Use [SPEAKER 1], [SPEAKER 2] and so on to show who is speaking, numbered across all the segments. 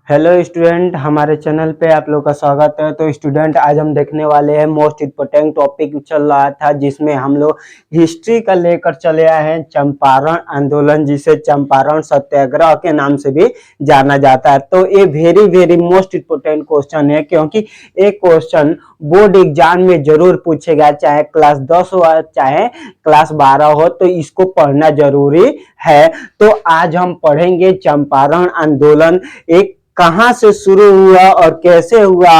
[SPEAKER 1] Hello student, हमारे channel पे आप लोग का स्वागत है। तो स्टूडेंट, आज हम देखने वाले हैं मोस्ट इम्पोर्टेंट टॉपिक चल रहा था जिसमें हम लोग हिस्ट्री का लेकर चले आए हैं चंपारण आंदोलन, जिसे चंपारण सत्याग्रह के नाम से भी जाना जाता है। तो ये very very most important question है, क्योंकि एक क्वेश्चन बोर्ड एग्जाम में जरूर पूछेगा, चाहे क्लास 10 हो चाहे क्लास 12 हो, तो इसको पढ़ना जरूरी है। तो आज हम पढ़ेंगे चंपारण आंदोलन एक कहां से शुरू हुआ और कैसे हुआ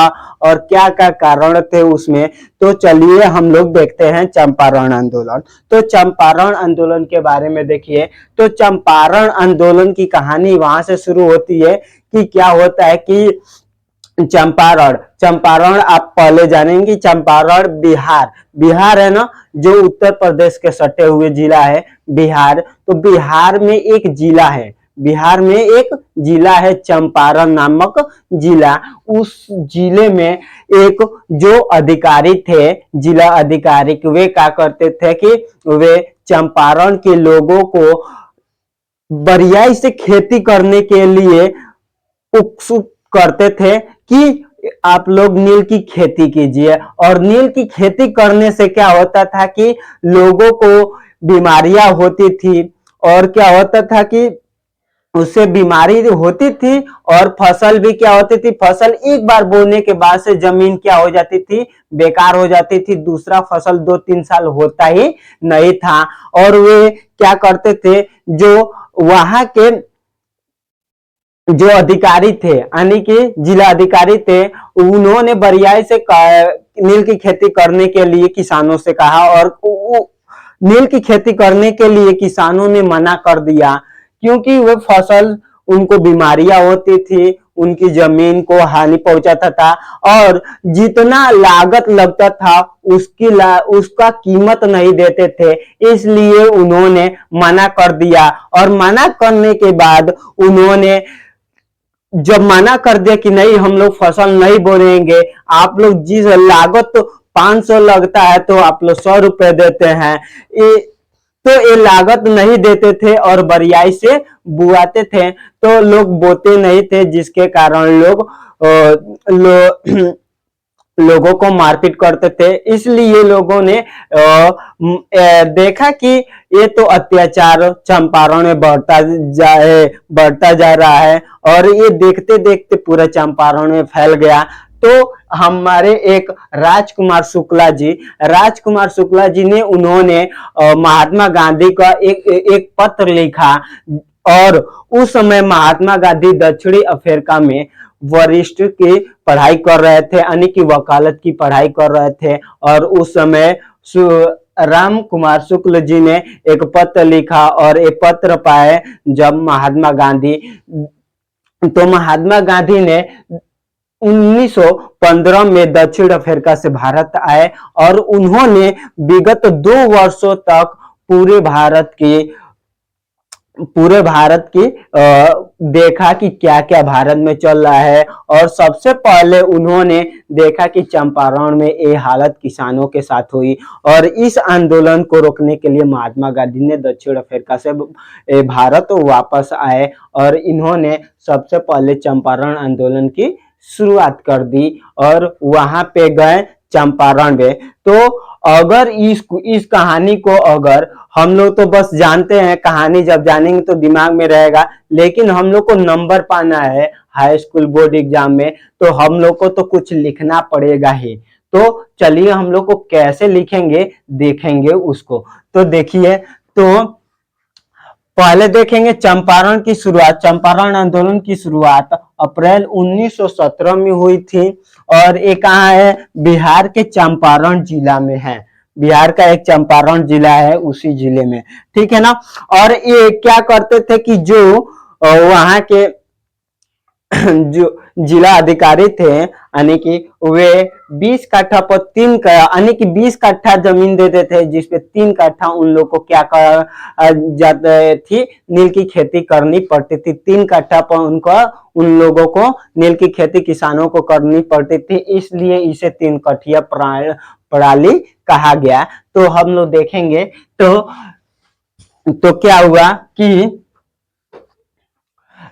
[SPEAKER 1] और क्या क्या कारण थे उसमें। तो चलिए हम लोग देखते हैं चंपारण आंदोलन। तो चंपारण आंदोलन के बारे में देखिए। तो चंपारण आंदोलन की कहानी वहां से शुरू होती है कि क्या होता है कि चंपारण चंपारण आप पहले जानेंगे। चंपारण बिहार है ना, जो उत्तर प्रदेश के सटे हुए जिला है बिहार। तो बिहार में एक जिला है चंपारण नामक जिला। उस जिले में एक जो अधिकारी थे, जिला अधिकारी, वे क्या करते थे कि वे चंपारण के लोगों को बरियाई से खेती करने के लिए उत्सुक करते थे कि आप लोग नील की खेती कीजिए। और नील की खेती करने से क्या होता था कि लोगों को बीमारियां होती थी, और क्या होता था कि उससे बीमारी होती थी और फसल भी क्या होती थी, फसल एक बार बोने के बाद से जमीन क्या हो जाती थी, बेकार हो जाती थी। दूसरा फसल 2-3 साल होता ही नहीं था। और वे क्या करते थे, जो वहां के जो अधिकारी थे, यानी कि जिला अधिकारी थे, उन्होंने बरियाई से नील की खेती करने के लिए किसानों से कहा, और नील की खेती करने के लिए किसानों ने मना कर दिया, क्योंकि वह फसल उनको बीमारियां होती थी, उनकी जमीन को हानि पहुंचाता था, और जितना लागत लगता था उसका कीमत नहीं देते थे। इसलिए उन्होंने मना कर दिया। और मना करने के बाद उन्होंने जब मना कर दिया कि नहीं, हम लोग फसल नहीं बोएंगे, आप लोग जिस लागत 500 लगता है तो आप लोग 100 रुपए देते हैं, तो ये लागत नहीं देते थे और बरियाई से बुआते थे। तो लोग बोते नहीं थे, जिसके कारण लोगों को मारपीट करते थे। इसलिए लोगों ने देखा कि ये तो अत्याचार चंपारण में बढ़ता जा रहा है, और ये देखते देखते पूरा चंपारण में फैल गया। तो हमारे एक राजकुमार शुक्ला जी ने उन्होंने महात्मा गांधी का एक पत्र लिखा। और उस समय महात्मा गांधी दक्षिणी अफ्रीका में वरिष्ठ की पढ़ाई कर रहे थे, यानी कि वकालत की पढ़ाई कर रहे थे। और उस समय राम कुमार शुक्ल जी ने एक पत्र लिखा, और एक पत्र पाए जब महात्मा गांधी ने 1915 में दक्षिण अफ्रीका से भारत आए, और उन्होंने विगत 2 वर्षों तक पूरे भारत की देखा कि क्या क्या भारत में चल रहा है। और सबसे पहले उन्होंने देखा कि चंपारण में ये हालत किसानों के साथ हुई, और इस आंदोलन को रोकने के लिए महात्मा गांधी ने दक्षिण अफ्रीका से भारत वापस आए, और इन्होंने सबसे पहले चंपारण आंदोलन की शुरुआत कर दी, और वहां पे गए चंपारण में। तो अगर इस कहानी को अगर हम लोग तो बस जानते हैं, कहानी जब जानेंगे तो दिमाग में रहेगा, लेकिन हम लोग को नंबर पाना है हाई स्कूल बोर्ड एग्जाम में, तो हम लोग को तो कुछ लिखना पड़ेगा ही। तो चलिए हम लोग को कैसे लिखेंगे देखेंगे उसको। तो देखिए, तो पहले देखेंगे चंपारण की शुरुआत। चंपारण आंदोलन की शुरुआत अप्रैल 1917 में हुई थी, और ये कहाँ है, बिहार के चंपारण जिला में है। बिहार का एक चंपारण जिला है, उसी जिले में, ठीक है ना। और ये क्या करते थे कि जो वहां के जो जिला अधिकारी थे, यानी कि वे 20 कट्ठा पर 3 यानी कि 20 कट्ठा जमीन देते थे, जिसपे 3 कट्ठा उन लोग को क्या कर जाती थी, नील की खेती करनी पड़ती थी। 3 कट्ठा पर उन लोगों को नील की खेती किसानों को करनी पड़ती थी, इसलिए इसे 3 कट्ठिया प्रणाली कहा गया। तो हम लोग देखेंगे तो क्या हुआ कि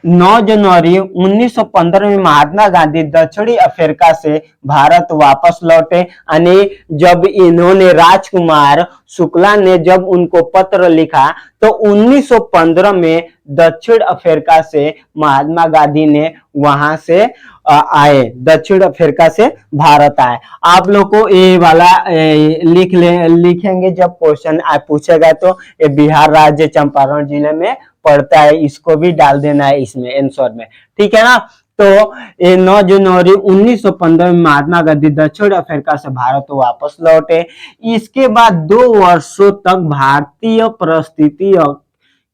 [SPEAKER 1] 9 जनवरी 1915 में महात्मा गांधी दक्षिणी अफ्रीका से भारत वापस लौटे। यानी जब इन्होंने राजकुमार शुक्ला ने जब उनको पत्र लिखा तो 1915 में दक्षिण अफ्रीका से महात्मा गांधी ने वहां से आए, दक्षिण अफ्रीका से भारत आए। आप लोग को ये वाला लिखेंगे जब क्वेश्चन पूछेगा तो ये बिहार राज्य चंपारण जिले में पड़ता है, इसको भी डाल देना है इसमें आंसर में, ठीक है ना। तो ये 9 जनवरी 1915 में महात्मा गांधी दक्षिण अफ्रीका से भारत वापस लौटे। इसके बाद 2 वर्षों तक भारतीय परिस्थिति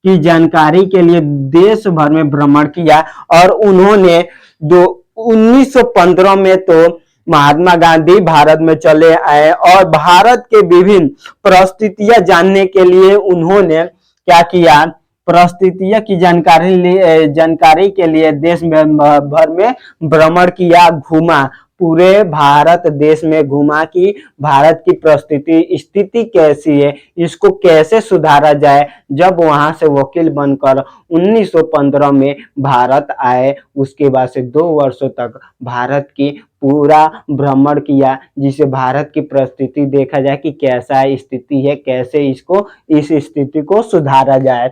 [SPEAKER 1] की जानकारी के लिए देश भर में भ्रमण किया और उन्होंने 1915 में तो महात्मा गांधी भारत में चले आए और भारत के विभिन्न परिस्थितियां जानने के लिए उन्होंने क्या किया, परिस्थितियों की जानकारी के लिए देश में भर में भ्रमण किया, घूमा, पूरे भारत देश में घुमा कि भारत की परिस्थिति स्थिति कैसी है, इसको कैसे सुधारा जाए। जब वहां से वकील बनकर 1915 में भारत आए, उसके बाद से 2 वर्षों तक भारत की पूरा भ्रमण किया, जिसे भारत की परिस्थिति देखा जाए कि कैसा स्थिति है, कैसे इसको इस स्थिति को सुधारा जाए।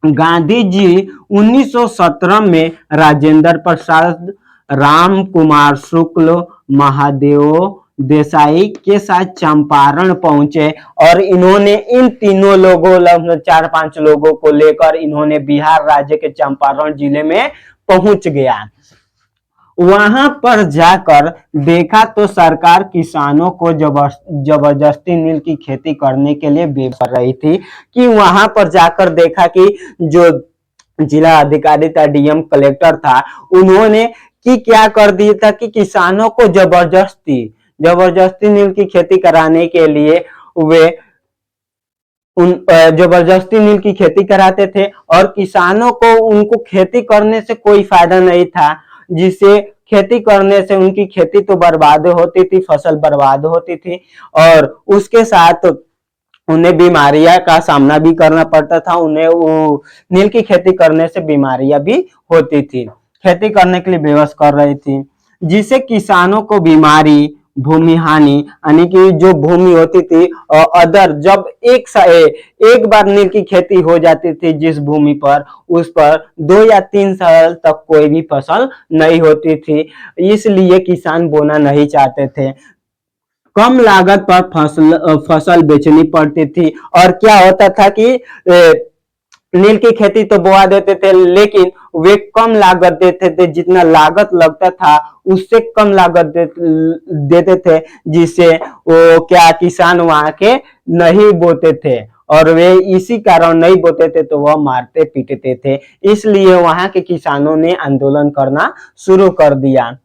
[SPEAKER 1] गांधी जी 1917 में राजेंद्र प्रसाद, राम कुमार शुक्ल, महादेव देसाई के साथ चंपारण पहुंचे और इन्होंने इन तीनों लोगों 4-5 लोगों को लेकर इन्होंने बिहार राज्य के चंपारण जिले में पहुंच गया। वहां पर जाकर देखा तो सरकार किसानों को जबरदस्ती नील की खेती करने के लिए बेच रही थी कि वहां पर जाकर देखा कि जो जिला अधिकारी था, डीएम कलेक्टर था, उन्होंने कि क्या कर दिया था कि किसानों को जबरदस्ती नील की खेती कराने के लिए वे जबरदस्ती नील की खेती कराते थे और किसानों को उनको खेती करने से कोई फायदा नहीं था, जिसे खेती करने से उनकी खेती तो बर्बाद होती थी, फसल बर्बाद होती थी और उसके साथ उन्हें बीमारियां का सामना भी करना पड़ता था। उन्हें नील की खेती करने से बीमारियां भी होती थी। खेती करने के लिए बेवस कर रही थी, जिससे किसानों को बीमारी, भूमि हानि, यानी कि जो भूमि होती थी अदर जब एक बार नील की खेती हो जाती थी जिस भूमि पर, उस पर 2 या 3 साल तक कोई भी फसल नहीं होती थी, इसलिए किसान बोना नहीं चाहते थे। कम लागत पर फसल बेचनी पड़ती थी और क्या होता था कि नील की खेती तो बोआ देते थे लेकिन वे कम लागत देते थे, जितना लागत लगता था उससे कम लागत देते थे, जिससे वो क्या किसान वहां के नहीं बोते थे और वे इसी कारण नहीं बोते थे तो वह मारते पीटते थे। इसलिए वहां के किसानों ने आंदोलन करना शुरू कर दिया।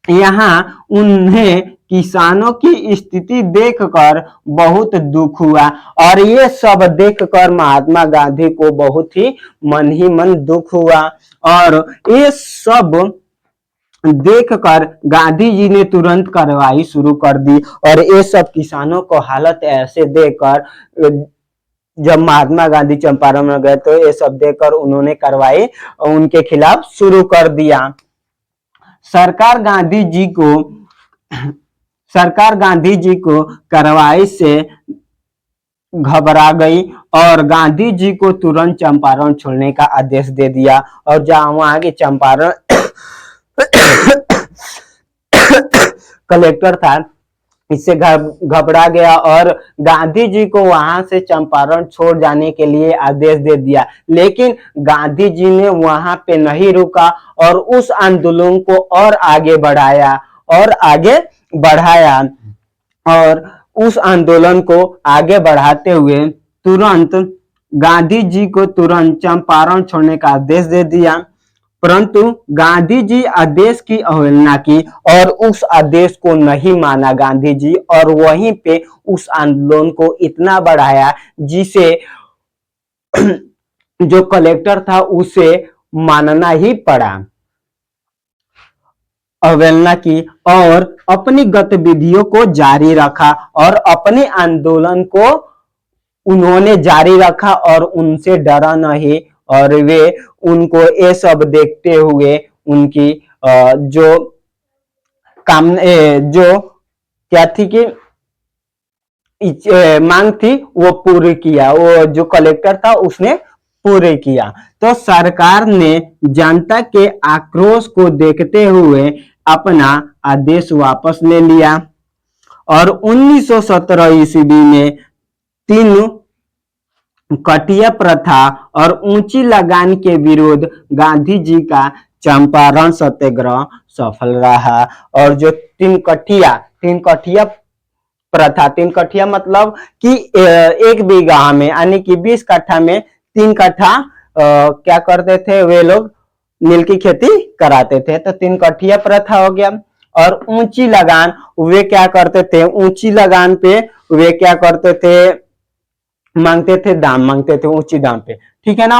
[SPEAKER 1] यहाँ उन्हें किसानों की स्थिति देखकर बहुत दुख हुआ और ये सब देखकर महात्मा गांधी को बहुत ही मन दुख हुआ और ये सब देखकर गांधी जी ने तुरंत कार्रवाई शुरू कर दी और ये सब किसानों को हालत ऐसे देखकर जब महात्मा गांधी चंपारण में गए तो ये सब देखकर उन्होंने कार्रवाई उनके खिलाफ शुरू कर दिया। सरकार गांधी जी को कार्रवाई से घबरा गई और गांधी जी को तुरंत चंपारण छोड़ने का आदेश दे दिया और जहां वहां के चंपारण कलेक्टर था, इससे घबरा गया और गांधी जी को वहां से चंपारण छोड़ जाने के लिए आदेश दे दिया। लेकिन गांधी जी ने वहां पे नहीं रुका और उस आंदोलन को और आगे बढ़ाया और उस आंदोलन को आगे बढ़ाते हुए तुरंत गांधी जी को तुरंत चंपारण छोड़ने का आदेश दे दिया। परंतु गांधी जी आदेश की अवहेलना की और उस आदेश को नहीं माना गांधी जी और वहीं पे उस आंदोलन को इतना बढ़ाया जिसे जो कलेक्टर था उसे मानना ही पड़ा, अवहेलना की और अपनी गतिविधियों को जारी रखा और अपने आंदोलन को उन्होंने जारी रखा और उनसे डरा नहीं और वे उनको ये सब देखते हुए उनकी जो जो क्या थी कि मांग थी वो पूरी किया, वो जो कलेक्टर था उसने पूरे किया। तो सरकार ने जनता के आक्रोश को देखते हुए अपना आदेश वापस ले लिया और 1917 ईस्वी में 3 कटिया प्रथा और ऊंची लगान के विरोध गांधी जी का चंपारण सत्याग्रह सफल रहा। और जो 3 कठिया प्रथा, 3 कठिया मतलब कि 1 बीघा में यानी कि 20 कट्ठा में 3 कट्ठा क्या करते थे वे लोग, नील की खेती कराते थे। तो 3 कठिया प्रथा हो गया। और ऊंची लगान, वे क्या करते थे, ऊंची लगान पे वे क्या करते थे, मांगते थे दाम, मांगते थे ऊंची दाम पे, ठीक है ना।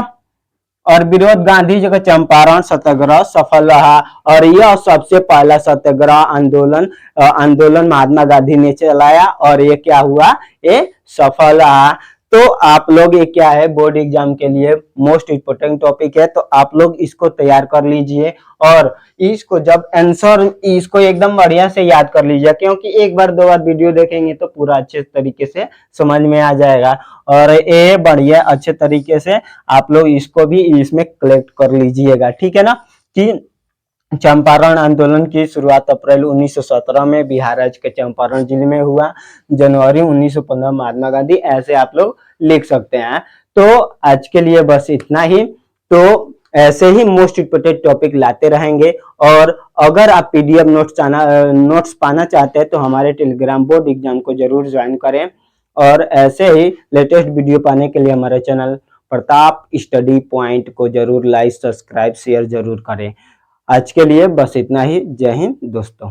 [SPEAKER 1] और विरोध गांधी जी का चंपारण सत्याग्रह सफल रहा और यह सबसे पहला सत्याग्रह आंदोलन महात्मा गांधी ने चलाया और ये क्या हुआ, ये सफल रहा। तो आप लोग, ये क्या है, बोर्ड एग्जाम के लिए मोस्ट इंपोर्टेंट टॉपिक है, तो आप लोग इसको तैयार कर लीजिए और इसको जब आंसर इसको एकदम बढ़िया से याद कर लीजिए, क्योंकि 1 बार 2 बार वीडियो देखेंगे तो पूरा अच्छे तरीके से समझ में आ जाएगा। और ये बढ़िया अच्छे तरीके से आप लोग इसको भी इसमें कलेक्ट कर लीजिएगा, ठीक है ना। कि चंपारण आंदोलन की शुरुआत अप्रैल 1917 में बिहार राज्य के चंपारण जिले में हुआ। जनवरी 1915 महात्मा गांधी, ऐसे आप लोग लिख सकते हैं। तो आज के लिए बस इतना ही। तो ऐसे ही मोस्ट इंपोर्टेंट टॉपिक लाते रहेंगे और अगर आप पीडीएफ नोट्स पाना चाहते हैं तो हमारे टेलीग्राम बोर्ड एग्जाम को जरूर ज्वाइन करें और ऐसे ही लेटेस्ट वीडियो पाने के लिए हमारे चैनल प्रताप स्टडी पॉइंट को जरूर लाइक, सब्सक्राइब, शेयर जरूर करें। आज के लिए बस इतना ही। जय हिंद दोस्तों।